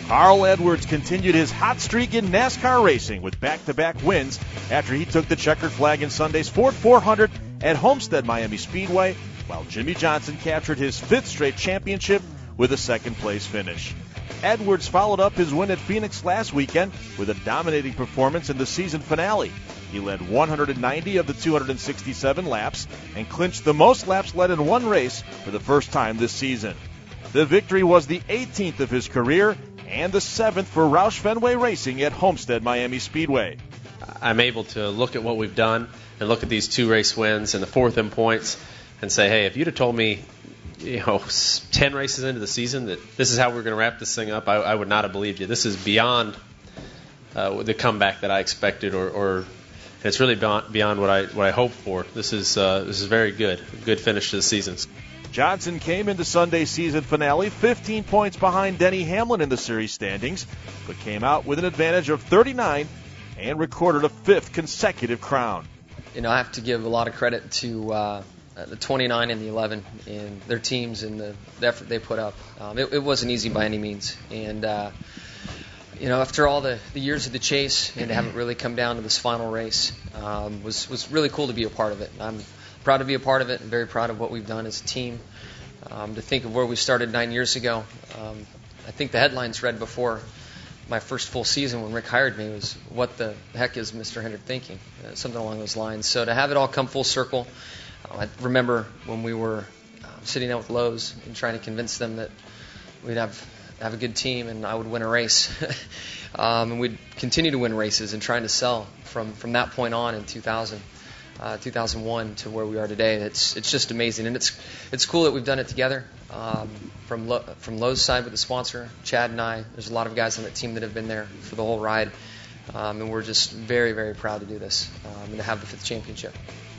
Carl Edwards continued his hot streak in NASCAR racing with back-to-back wins after he took the checkered flag in Sunday's Ford 400 at Homestead-Miami Speedway, while Jimmie Johnson captured his fifth straight championship with a second-place finish. Edwards followed up his win at Phoenix last weekend with a dominating performance in the season finale. He led 190 of the 267 laps and clinched the most laps led in one race for the first time this season. The victory was the 18th of his career and the 7th for Roush Fenway Racing at Homestead-Miami Speedway. I'm able to look at what we've done and look at these 2 race wins and the 4th in points and say, hey, if you'd have told me 10 races into the season that this is how we're going to wrap this thing up, I would not have believed you. This is beyond the comeback that I expected, or it's really beyond what I hoped for. This is very good. Good finish to the season. Johnson came into Sunday's season finale 15 points behind Denny Hamlin in the series standings, but came out with an advantage of 39 and recorded a 5th consecutive crown. I have to give a lot of credit to the 29 and the 11 and their teams and the effort they put up. It wasn't easy by any means. And, after all the years of the chase and to have it really come down to this final race was really cool to be a part of it. I'm proud to be a part of it and very proud of what we've done as a team. To think of where we started 9 years ago, I think the headlines read before my first full season when Rick hired me was, what the heck is Mr. Hendrick thinking? Something along those lines. So to have it all come full circle, I remember when we were sitting out with Lowe's and trying to convince them that we'd have a good team and I would win a race. And we'd continue to win races and trying to sell from that point on in 2001 to where we are today. It's just amazing, and it's cool that we've done it together. From Lowe's side with the sponsor, Chad and I. There's a lot of guys on that team that have been there for the whole ride, and we're just very, very proud to do this and to have the 5th championship.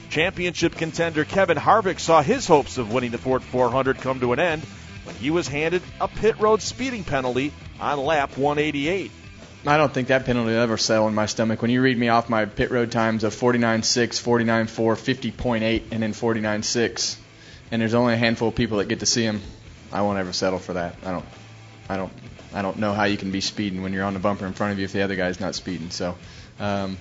Championship contender Kevin Harvick saw his hopes of winning the Ford 400 come to an end when he was handed a pit road speeding penalty on lap 188. I don't think that penalty will ever settle in my stomach. When you read me off my pit road times of 49.6, 49.4, 50.8, and then 49.6, and there's only a handful of people that get to see them, I won't ever settle for that. I don't know how you can be speeding when you're on the bumper in front of you if the other guy's not speeding. So that's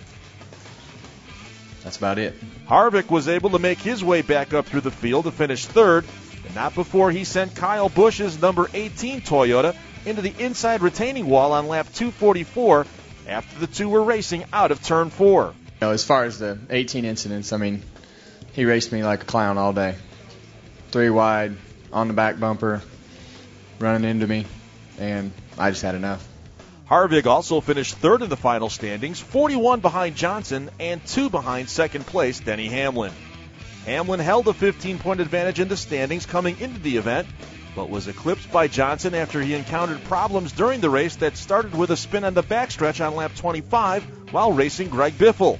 about it. Harvick was able to make his way back up through the field to finish 3rd, but not before he sent Kyle Busch's number 18 Toyota into the inside retaining wall on lap 244 after the two were racing out of turn 4. As far as the 18 incidents, he raced me like a clown all day. 3 wide, on the back bumper, running into me, and I just had enough. Harvick also finished 3rd in the final standings, 41 behind Johnson and 2 behind second place Denny Hamlin. Hamlin held a 15-point advantage in the standings coming into the event, but was eclipsed by Johnson after he encountered problems during the race that started with a spin on the backstretch on lap 25 while racing Greg Biffle.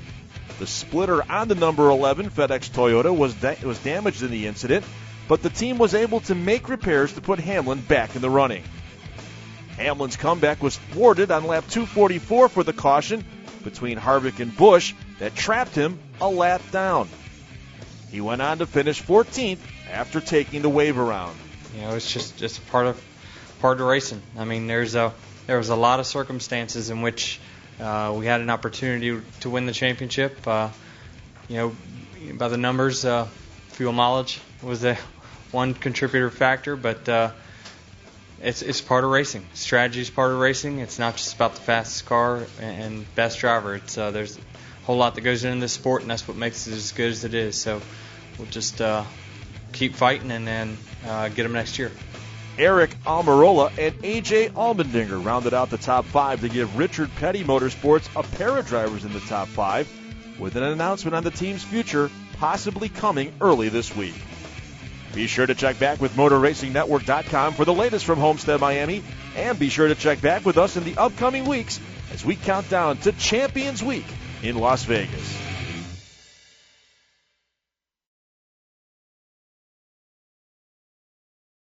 The splitter on the number 11 FedEx Toyota was damaged in the incident, but the team was able to make repairs to put Hamlin back in the running. Hamlin's comeback was thwarted on lap 244 for the caution between Harvick and Busch that trapped him a lap down. He went on to finish 14th after taking the wave around. It's just part of racing. There was a lot of circumstances in which we had an opportunity to win the championship. By the numbers, fuel mileage was the one contributor factor, but it's part of racing. Strategy is part of racing. It's not just about the fastest car and best driver. There's a whole lot that goes into this sport, and that's what makes it as good as it is. So we'll just keep fighting and then get them next year. Eric Almirola and A.J. Allmendinger rounded out the top 5 to give Richard Petty Motorsports a pair of drivers in the top 5, with an announcement on the team's future possibly coming early this week. Be sure to check back with MotorRacingNetwork.com for the latest from Homestead-Miami, and be sure to check back with us in the upcoming weeks as we count down to Champions Week in Las Vegas.